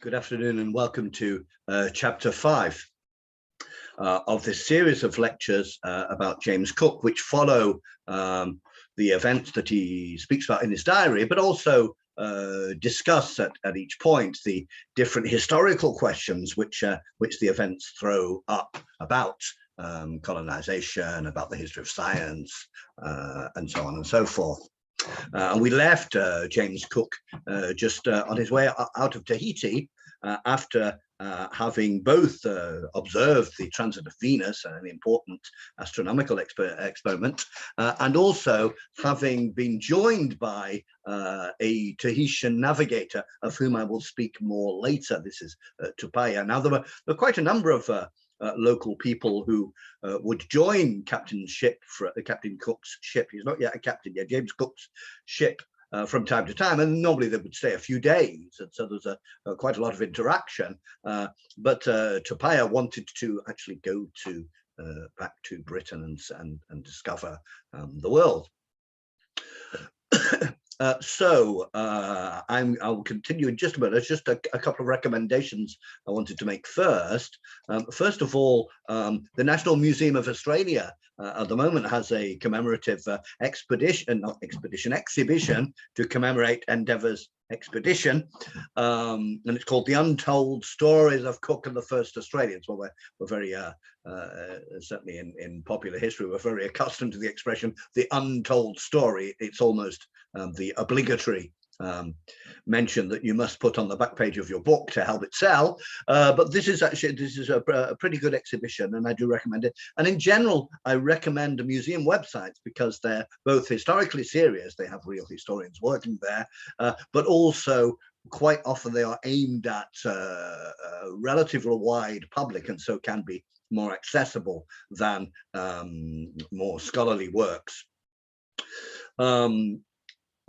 Good afternoon and welcome to chapter 5 of this series of lectures about James Cook, which follow the events that he speaks about in his diary, but also discuss at each point the different historical questions which the events throw up about colonization, about the history of science, and so on and so forth. And we left James Cook just on his way out of Tahiti after having both observed the transit of Venus, an important astronomical experiment, and also having been joined by a Tahitian navigator of whom I will speak more later. This is Tupaya. Now, there were quite a number of local people who would join Captain Cook's ship. He's not yet a captain yet, James Cook's ship, from time to time, and normally they would stay a few days, and so there's quite a lot of interaction. But Tupaya wanted to actually go to back to Britain and discover the world. I'll continue in just a minute. There's just a couple of recommendations I wanted to make first. First of all, the National Museum of Australia at the moment has a commemorative exhibition to commemorate Endeavour's expedition, and it's called The Untold Stories of Cook and the First Australians. Well, we're very certainly in popular history, we're very accustomed to the expression the untold story. It's almost the obligatory mention that you must put on the back page of your book to help it sell, but this is a pretty good exhibition, and I do recommend it. And in general, I recommend museum websites because they're both historically serious, they have real historians working there, but also quite often they are aimed at a relatively wide public, and so can be more accessible than more scholarly works.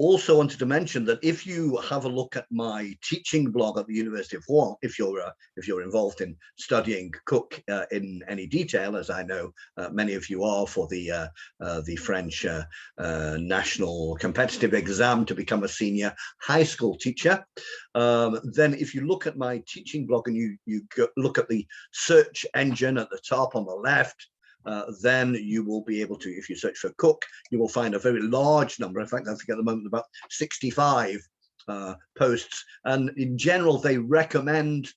Also wanted to mention that if you have a look at my teaching blog at the University of Rouen, if you're involved in studying Cook in any detail, as I know many of you are for the French national competitive exam to become a senior high school teacher, then if you look at my teaching blog and you look at the search engine at the top on the left, then you will be able to, if you search for Cook, you will find a very large number. In fact, I think at the moment about 65 posts, and in general they recommend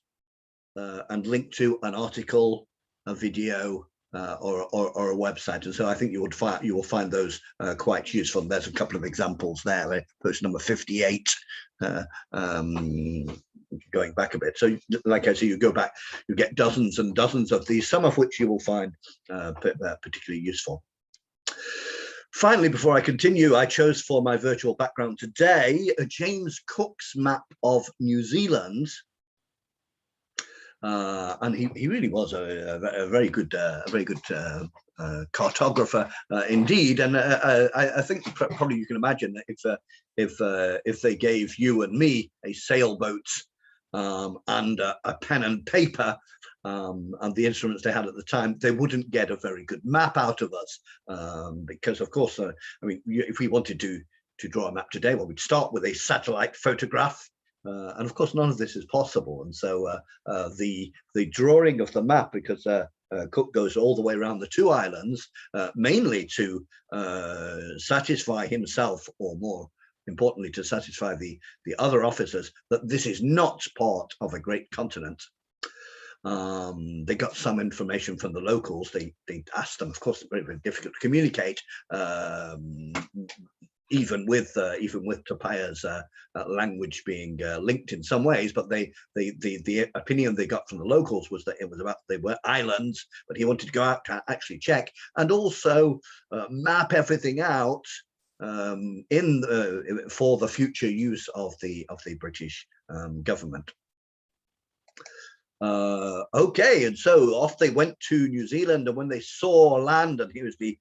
and link to an article, a video, or a website, and so I think you will find those quite useful. There's a couple of examples there. Post number 58. Going back a bit, so like I say, you go back, you get dozens and dozens of these, some of which you will find particularly useful. Finally, before I continue, I chose for my virtual background today James Cook's map of New Zealand. And he really was a very good cartographer indeed. And I think probably you can imagine that if they gave you and me a sailboat and a pen and paper and the instruments they had at the time, they wouldn't get a very good map out of us, because of course, I mean, if we wanted to draw a map today, well, we'd start with a satellite photograph. And of course, none of this is possible. And so the drawing of the map, because Cook goes all the way around the two islands, mainly to satisfy himself, or more importantly, to satisfy the other officers, that this is not part of a great continent. They got some information from the locals. They asked them, of course, it's very, very difficult to communicate, even with Tupaya's language being linked in some ways, but the opinion they got from the locals was that they were islands, but he wanted to go out to actually check and also map everything out for the future use of the British government. Okay, and so off they went to New Zealand, and when they saw land, and here's the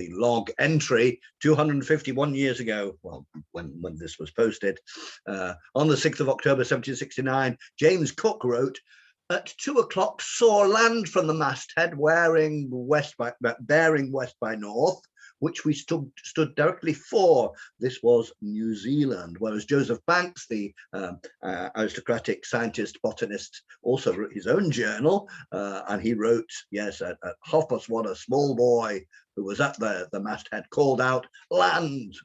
log entry, 251 years ago, well, when this was posted, on the 6th of October 1769, James Cook wrote, "At 2 o'clock saw land from the masthead bearing west by north, which we stood directly for. This was New Zealand, whereas Joseph Banks, the aristocratic scientist, botanist, also wrote his own journal, and he wrote, yes, at 1:30, a small boy who was at the masthead called out, "Land!"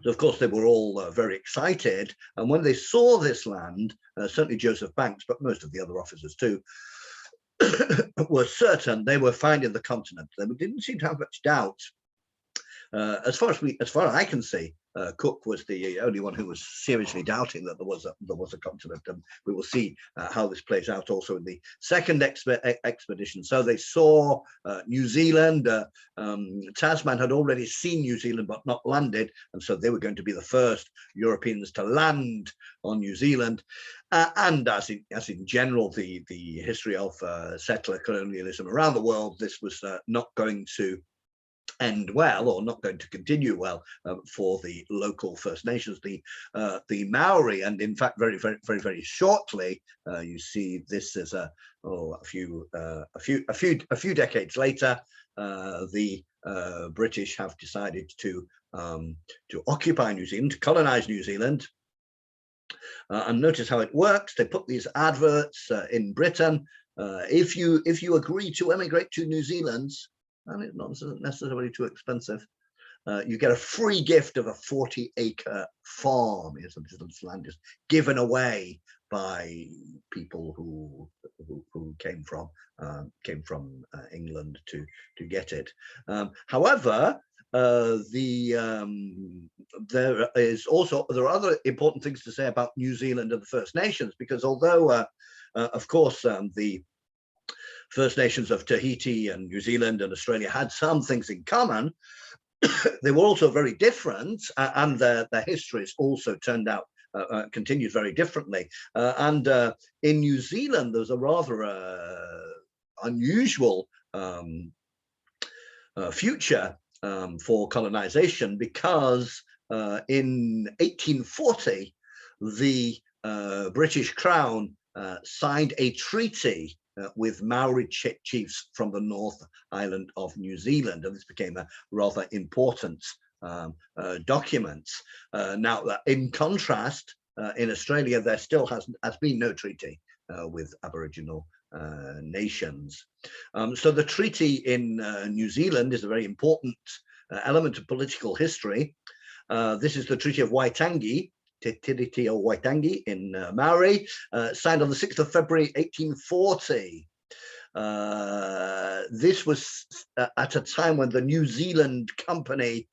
So of course they were all very excited, and when they saw this land, certainly Joseph Banks, but most of the other officers too, were certain they were finding the continent. They didn't seem to have much doubt. As far as I can see, Cook was the only one who was seriously doubting that there was a continent, and we will see how this plays out also in the second expedition. So they saw New Zealand. Tasman had already seen New Zealand but not landed, and so they were going to be the first Europeans to land on New Zealand. And as in general, the history of settler colonialism around the world, this was not going to end well, or not going to continue well, for the local First Nations, the Maori. And in fact, very shortly, you see this as a few decades later, the British have decided to occupy New Zealand, to colonize New Zealand. And notice how it works. They put these adverts in Britain. If you agree to emigrate to New Zealand, and it's not necessarily too expensive, you get a free gift of a 40-acre farm. This land is given away by people who came from England to get it. However, there are other important things to say about New Zealand and the First Nations, because although of course the First Nations of Tahiti and New Zealand and Australia had some things in common, they were also very different, and their histories also turned out continued very differently. And in New Zealand, there's a rather unusual future for colonization, because in 1840, the British Crown signed a treaty with Maori chiefs from the North Island of New Zealand, and this became a rather important document. Now, in contrast, in Australia, there still has been no treaty with Aboriginal nations. So the treaty in New Zealand is a very important element of political history. This is the Treaty of Waitangi, Te Tiriti o Waitangi in Maori, signed on the 6th of February 1840. This was at a time when the New Zealand Company,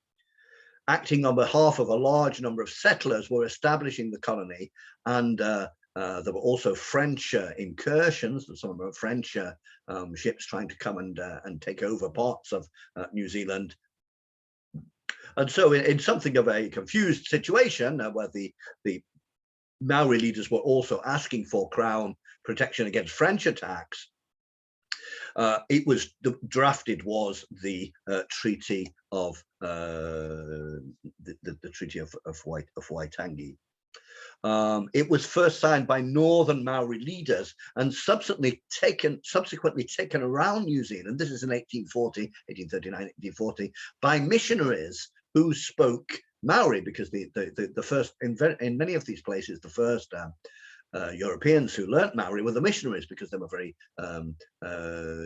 acting on behalf of a large number of settlers, were establishing the colony, and there were also French incursions, and some French ships trying to come and take over parts of New Zealand. And so in something of a confused situation, where the Maori leaders were also asking for Crown protection against French attacks, it was drafted was the Treaty of the Treaty of Waitangi. It was first signed by Northern Maori leaders and subsequently taken around New Zealand. This is in 1839, 1840, by missionaries who spoke Maori, because the first, in many of these places, the first Europeans who learnt Maori were the missionaries, because they were very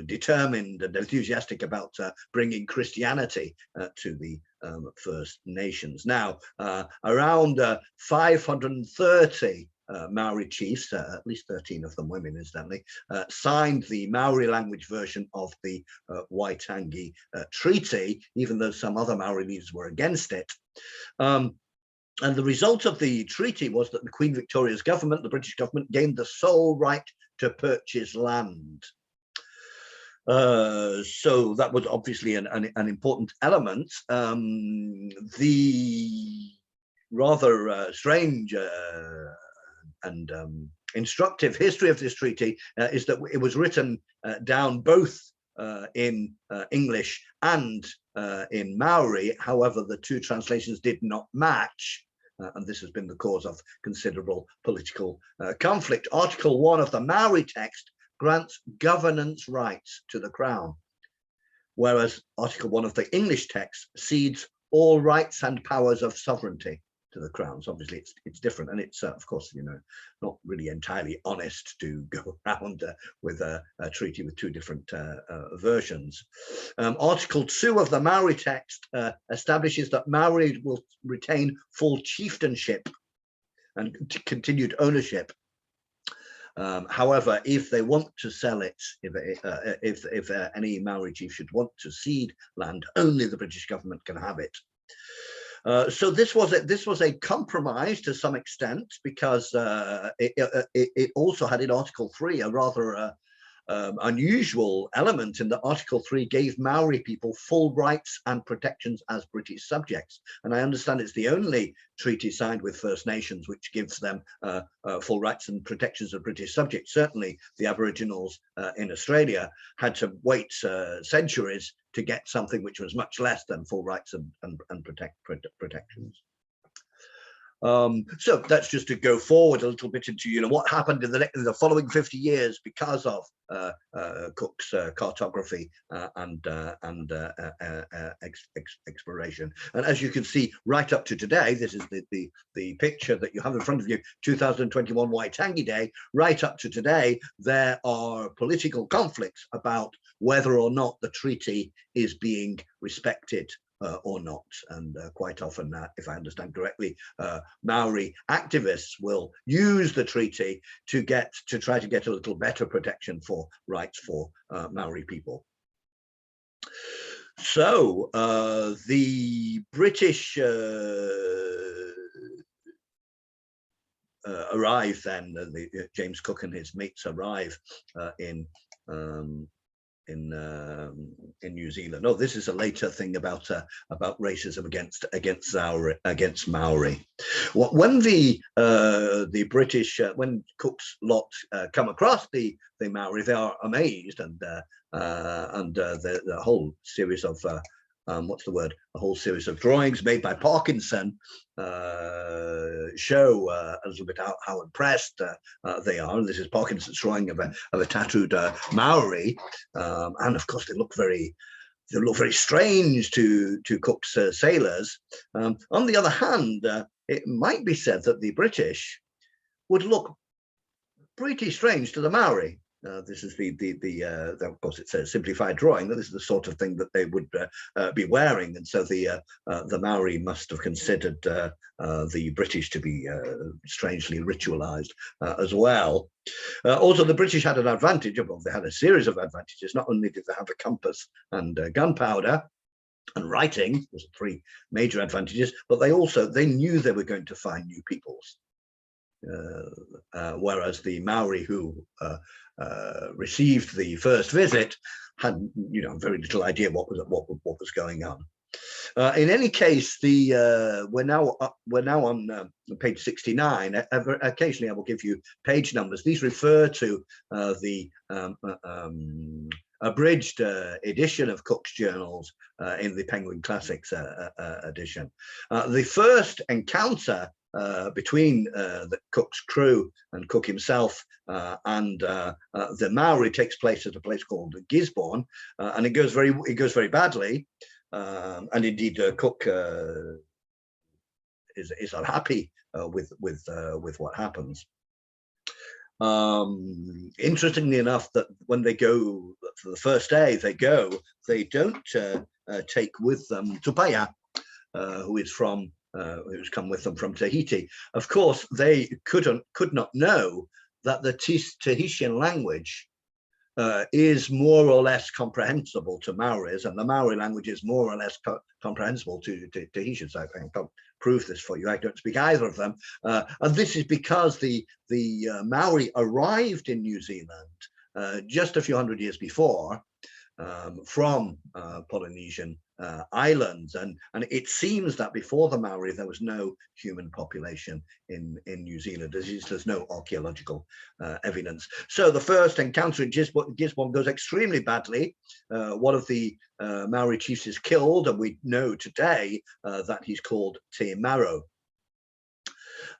determined and enthusiastic about bringing Christianity to the First Nations. Now, around 530 Maori chiefs, at least 13 of them women incidentally, signed the Maori language version of the Waitangi Treaty, even though some other Maori leaders were against it. And the result of the treaty was that the Queen Victoria's government, the British government, gained the sole right to purchase land. So that was obviously an important element. The rather strange and instructive history of this treaty is that it was written down both in English and in Maori. However, the two translations did not match, and this has been the cause of considerable political conflict. Article 1 of the Maori text grants governance rights to the Crown. whereas Article 1 of the English text cedes all rights and powers of sovereignty to the crowns. Obviously, it's different, and it's of course, you know, not really entirely honest to go around with a treaty with two different versions. Article 2 of the Maori text establishes that Maori will retain full chieftainship and continued ownership. However, if they want to sell it, if any Maori chief should want to cede land, only the British government can have it. So this was a compromise to some extent, because it also had in Article 3 a rather unusual element, in that Article 3 gave Maori people full rights and protections as British subjects. And I understand it's the only treaty signed with First Nations which gives them full rights and protections as British subjects. Certainly the Aboriginals in Australia had to wait centuries to get something which was much less than full rights and protections. So that's just to go forward a little bit into, you know, what happened in the following 50 years because of Cook's cartography and exploration. And as you can see, right up to today, this is the picture that you have in front of you, 2021 Waitangi Day. Right up to today, there are political conflicts about whether or not the treaty is being respected or not. And quite often, if I understand correctly, Maori activists will use the treaty to try to get a little better protection for rights for Maori people. So the British arrive then, James Cook and his mates arrive in New Zealand. Oh, this is a later thing about racism against Maori. When the British, when Cook's lot come across the Maori, they are amazed, and the whole series of what's the word? A whole series of drawings made by Parkinson show a little bit how impressed they are. And this is Parkinson's drawing of a tattooed Maori, and of course they look very strange to Cook's sailors. On the other hand, it might be said that the British would look pretty strange to the Maori. This is of course it's a simplified drawing, but this is the sort of thing that they would be wearing, and so the Maori must have considered the British to be strangely ritualized as well. Also, the British had an advantage. Well, they had a series of advantages. Not only did they have a compass and gunpowder and writing, those are three major advantages, but they knew they were going to find new peoples. Whereas the Maori who received the first visit had, you know, very little idea what was going on. In any case, we're now on page 69. Occasionally, I will give you page numbers. These refer to the abridged edition of Cook's journals in the Penguin Classics edition. The first encounter between the Cook's crew and Cook himself and the Maori takes place at a place called Gisborne, and it goes very badly, and indeed Cook is unhappy with what happens. Interestingly enough, that when they go for the first day, they don't take with them Tupaya, who's come with them from Tahiti. Of course, they could not know that the Tahitian language is more or less comprehensible to Maoris, and the Maori language is more or less comprehensible to Tahitians. I can't prove this for you. I don't speak either of them, and this is because the Maori arrived in New Zealand just a few hundred years before from Polynesian islands, and it seems that before the Maori there was no human population in New Zealand. There's no archaeological evidence. So the first encounter in Gisborne goes extremely badly. One of the Maori chiefs is killed, and we know today that he's called Te Maro.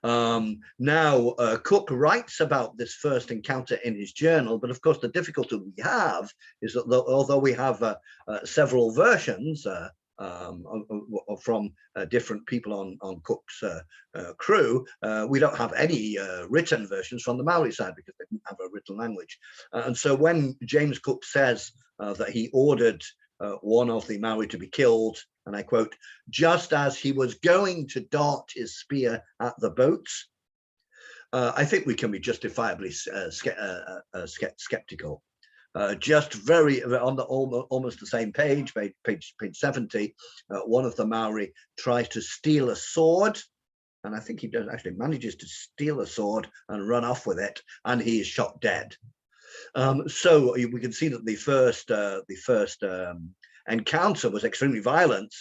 Now, Cook writes about this first encounter in his journal, but of course the difficulty we have is that although we have several versions from different people on Cook's crew, we don't have any written versions from the Maori side because they didn't have a written language. And so when James Cook says that he ordered one of the Maori to be killed, and I quote, just as he was going to dart his spear at the boats, I think we can be justifiably skeptical. Just very on the almost the same page 70, one of the Maori tries to steal a sword, and I think he does actually manages to steal a sword and run off with it, and he is shot dead. So we can see that the first encounter was extremely violent,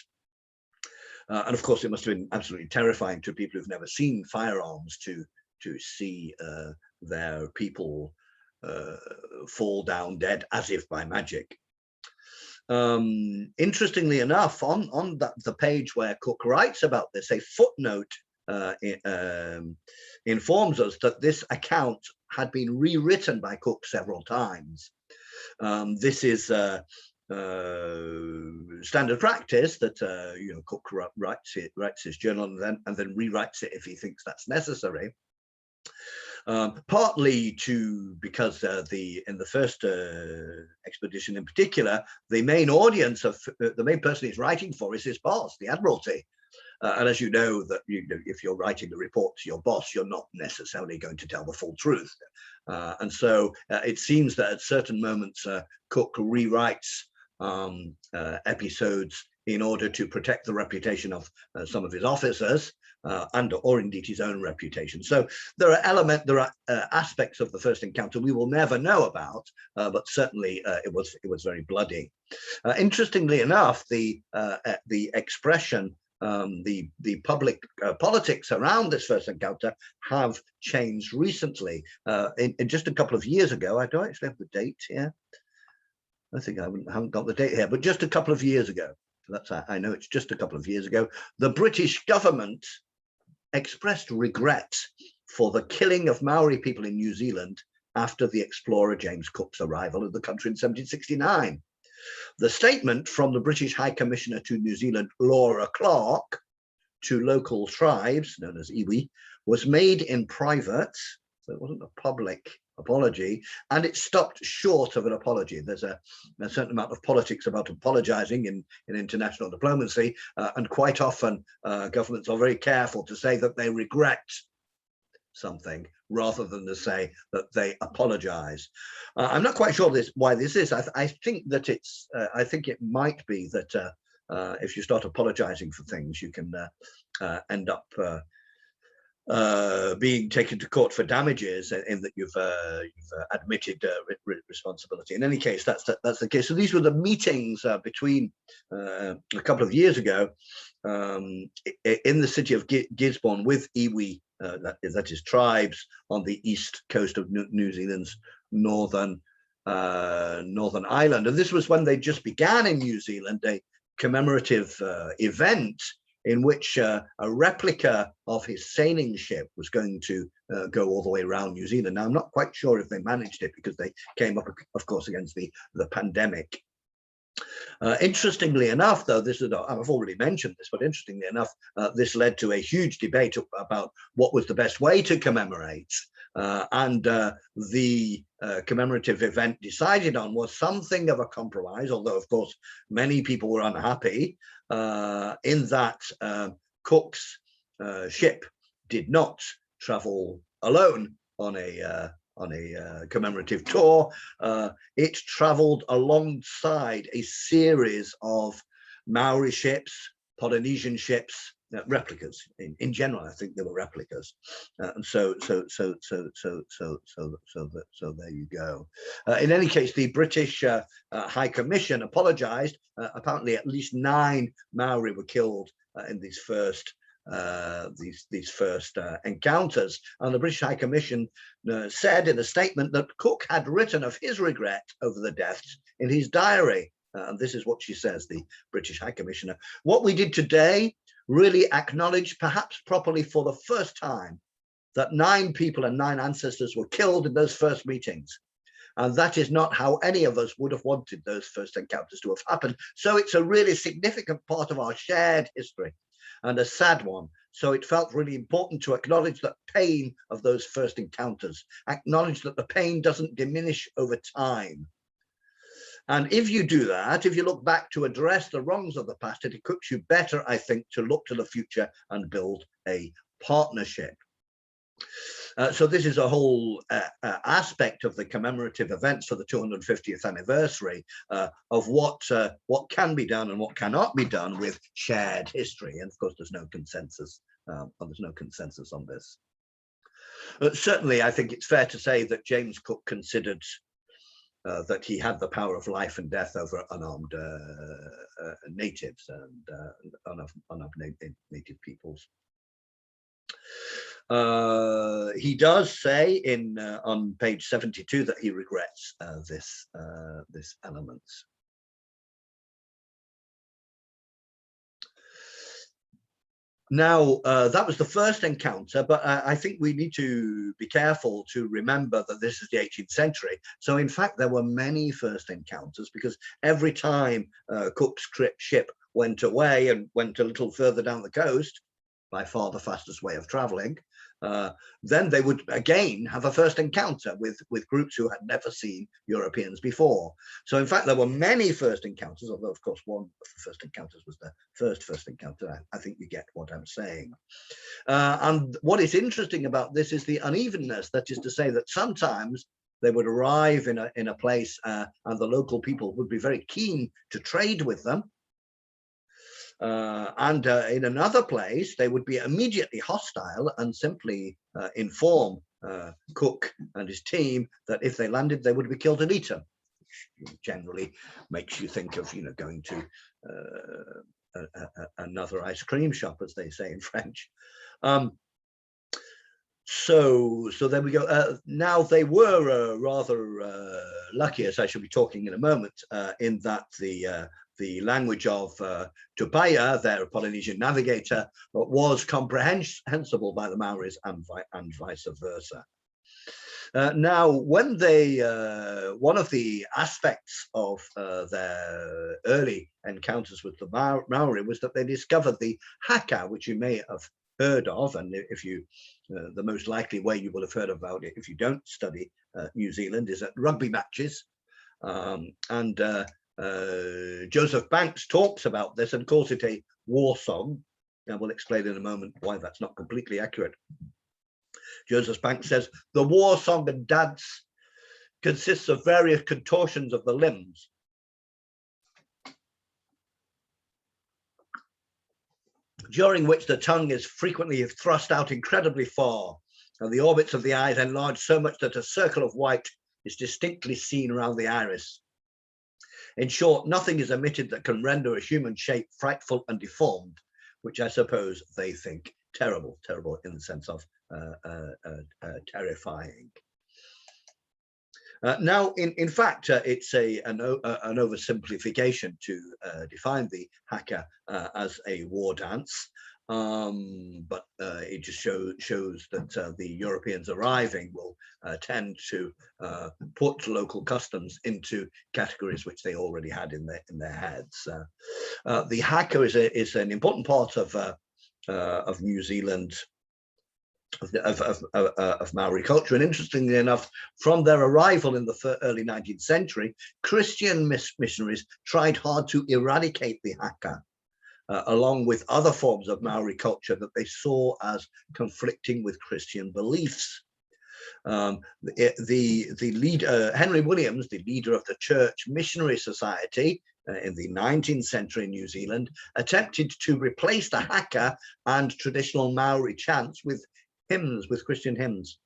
and of course it must have been absolutely terrifying to people who've never seen firearms to see their people fall down dead as if by magic. Interestingly enough, on the page where Cook writes about this, a footnote informs us that this account had been rewritten by Cook several times. This is standard practice that Cook writes his journal and then rewrites it if he thinks that's necessary. Partly because in the first expedition in particular, the main audience of the main person he's writing for is his boss, the Admiralty. And as you know, that if you're writing the report to your boss, you're not necessarily going to tell the full truth. And so it seems that at certain moments, Cook rewrites episodes in order to protect the reputation of some of his officers or indeed his own reputation. So there are aspects of the first encounter we will never know about, but certainly it was very bloody. Interestingly enough, the expression, the public politics around this first encounter have changed recently. In just a couple of years ago, I don't actually have the date here. I think I haven't got the date here, but just a couple of years ago, I know it's just a couple of years ago, the British government expressed regret for the killing of Maori people in New Zealand after the explorer James Cook's arrival in the country in 1769. The statement from the British High Commissioner to New Zealand, Laura Clark, to local tribes known as iwi, was made in private, so it wasn't a public apology, and it stopped short of an apology. There's a certain amount of politics about apologizing in international diplomacy, and quite often governments are very careful to say that they regret something rather than to say that they apologize. I'm not quite sure why this is. I think that I think it might be that if you start apologizing for things, you can end up being taken to court for damages in that you've admitted responsibility. In any case, that's the case. So these were the meetings between a couple of years ago in the city of Gisborne with iwi, that is tribes on the east coast of New Zealand's northern island. And this was when they just began in New Zealand a commemorative event in which a replica of his sailing ship was going to go all the way around New Zealand. Now, I'm not quite sure if they managed it because they came up, of course, against the pandemic. Interestingly enough, though, I've already mentioned this, but interestingly enough, this led to a huge debate about what was the best way to commemorate. And the commemorative event decided on was something of a compromise, although, of course, many people were unhappy in that Cook's ship did not travel alone on a commemorative tour. It traveled alongside a series of Maori ships, Polynesian ships, replicas. In general, I think they were replicas, and so there you go. In any case, the British High Commission apologized. Apparently, at least 9 Maori were killed in these first encounters, and the British High Commission said in a statement that Cook had written of his regret over the deaths in his diary. And this is what she says, the British High Commissioner: "What we did today really acknowledged, perhaps properly for the first time, that 9 people and 9 ancestors were killed in those first meetings. And that is not how any of us would have wanted those first encounters to have happened. So it's a really significant part of our shared history, and a sad one. So it felt really important to acknowledge that pain of those first encounters, acknowledge that the pain doesn't diminish over time. And if you do that, if you look back to address the wrongs of the past, it equips you better, I think, to look to the future and build a partnership. So this is a whole aspect of the commemorative events for the 250th anniversary of what can be done and what cannot be done with shared history. And of course, there's no consensus. There's no consensus on this. Certainly, I think it's fair to say that James Cook considered that he had the power of life and death over unarmed natives and unarmed native peoples. He does say on page 72 that he regrets this element. Now, that was the first encounter, but I think we need to be careful to remember that this is the 18th century. So in fact, there were many first encounters, because every time Cook's ship went away and went a little further down the coast, by far the fastest way of traveling, then they would again have a first encounter with groups who had never seen Europeans before. So in fact, there were many first encounters, although of course one of the first encounters was the first encounter. I think you get what I'm saying. And what is interesting about this is the unevenness. That is to say that sometimes they would arrive in a place and the local people would be very keen to trade with them. And in another place, they would be immediately hostile and simply inform Cook and his team that if they landed, they would be killed and eaten, which generally makes you think of, going to another ice cream shop, as they say in French. So there we go. Now, they were rather lucky, as I shall be talking in a moment, in that the language of Tupaya, their Polynesian navigator, was comprehensible by the Maoris and vice versa. Now, when one of the aspects of their early encounters with the Maori was that they discovered the Hakka, which you may have heard of, and if you, the most likely way you will have heard about it if you don't study New Zealand is at rugby matches. Joseph Banks talks about this and calls it a war song. And we'll explain in a moment why that's not completely accurate. Joseph Banks says, the war song and dance consists of various contortions of the limbs, during which the tongue is frequently thrust out incredibly far, and the orbits of the eyes enlarge so much that a circle of white is distinctly seen around the iris. In short, nothing is omitted that can render a human shape frightful and deformed, which I suppose they think terrible in the sense of terrifying. Now, in fact, it's an oversimplification to define the Hakka as a war dance, but it just shows that the Europeans arriving will tend to put local customs into categories which they already had in their heads. The Hakka is an important part of New Zealand, of Maori culture, and interestingly enough, from their arrival in the early 19th century, Christian missionaries tried hard to eradicate the Hakka, along with other forms of Maori culture that they saw as conflicting with Christian beliefs. The leader, Henry Williams, the leader of the Church Missionary Society in the 19th century in New Zealand, attempted to replace the Hakka and traditional Maori chants with hymns, with Christian hymns.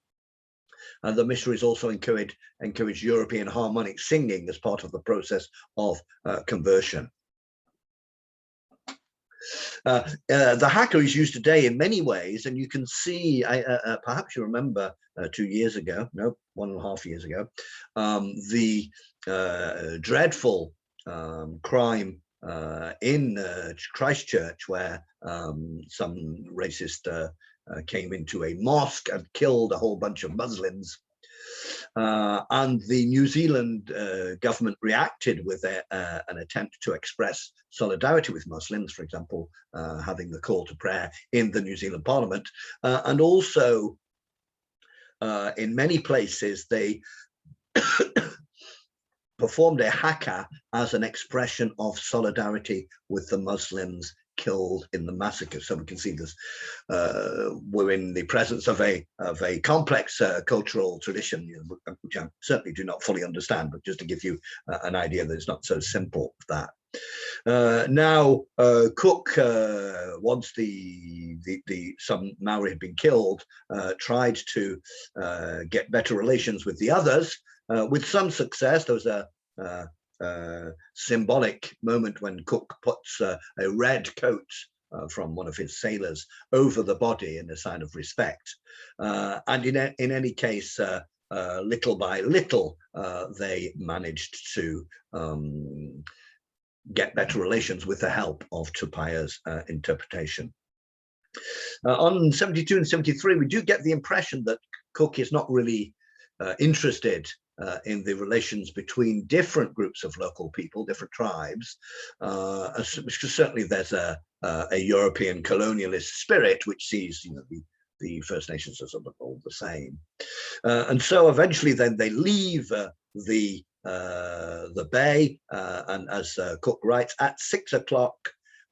And the missionaries also encouraged European harmonic singing as part of the process of conversion. The Hakka is used today in many ways, and you can see, perhaps you remember 2 years ago, no, 1.5 years ago, the dreadful crime in Christchurch, where some racist came into a mosque and killed a whole bunch of Muslims. And the New Zealand government reacted with an attempt to express solidarity with Muslims, for example, having the call to prayer in the New Zealand Parliament. And also, in many places, they performed a Hakka as an expression of solidarity with the Muslims killed in the massacre. So we can see this, we're in the presence of a complex cultural tradition, which I certainly do not fully understand, but just to give you an idea that it's not so simple, that. Now, Cook, once some Maori had been killed, tried to get better relations with the others, with some success. There was a symbolic moment when Cook puts a red coat from one of his sailors over the body in a sign of respect. And in any case, little by little, they managed to get better relations with the help of Tupaya's interpretation. On 72 and 73, we do get the impression that Cook is not really interested in the relations between different groups of local people, different tribes, because certainly there's a European colonialist spirit which sees, the First Nations as all the same. And so eventually then they leave the bay, and as Cook writes, at 6 o'clock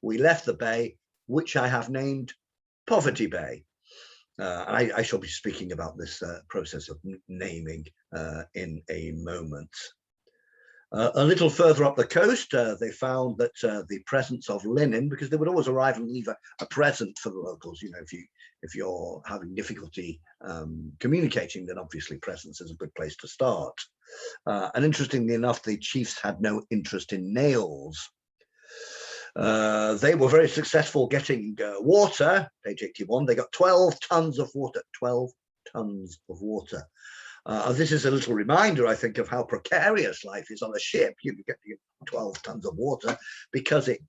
we left the bay, which I have named Poverty Bay. I shall be speaking about this process of naming in a moment. A little further up the coast, they found that the presence of linen, because they would always arrive and leave a present for the locals. If you're having difficulty communicating, then obviously presents is a good place to start. And interestingly enough, the chiefs had no interest in nails. They were very successful getting water. Page 81, they got 12 tons of water, 12 tons of water. This is a little reminder, I think, of how precarious life is on a ship. You get 12 tons of water, because they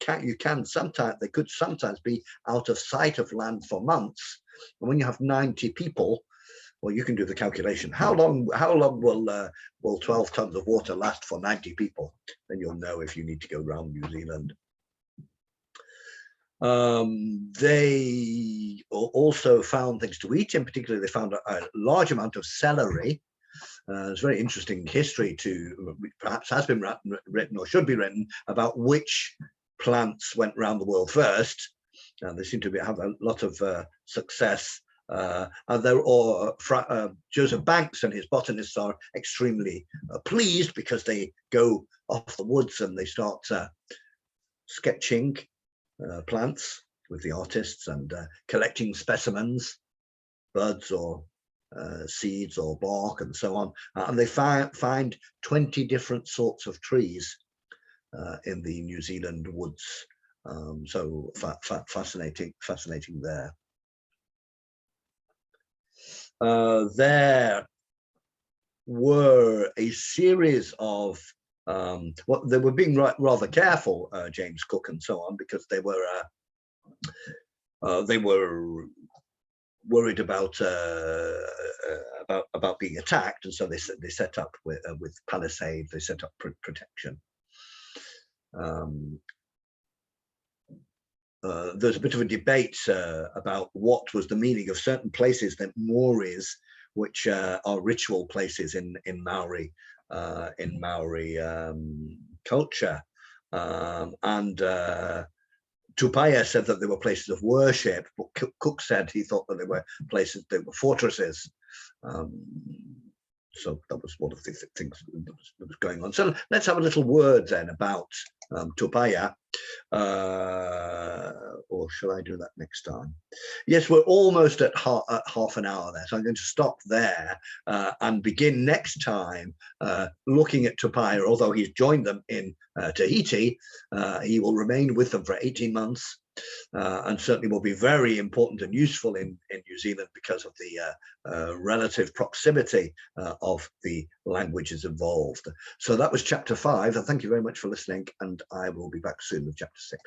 could sometimes be out of sight of land for months. And when you have 90 people, well, you can do the calculation. How long will 12 tons of water last for 90 people? Then you'll know if you need to go around New Zealand. They also found things to eat. In particular, they found a large amount of celery. It's very interesting history which perhaps has been written or should be written about which plants went around the world first. They seem to have a lot of success. And Joseph Banks and his botanists are extremely pleased, because they go off the woods and they start sketching plants with the artists and collecting specimens, buds or seeds or bark and so on, and they find 20 different sorts of trees in the New Zealand woods. So fascinating there. There were a series of they were being rather careful, James Cook and so on, because they were worried about being attacked, and so they set up with palisades. They set up protection. There's a bit of a debate about what was the meaning of certain places, that Moris, which are ritual places in Maori culture, and Tupaya said that they were places of worship, but Cook said he thought that they were places, they were fortresses. So that was one of the things that was going on. So let's have a little word then about Tupaya, or shall I do that next time? Yes, we're almost at half an hour there, so I'm going to stop there and begin next time looking at Tupaya. Although he's joined them in Tahiti, he will remain with them for 18 months. And certainly will be very important and useful in New Zealand, because of the relative proximity of the languages involved. So that was chapter 5, and thank you very much for listening, and I will be back soon with chapter 6.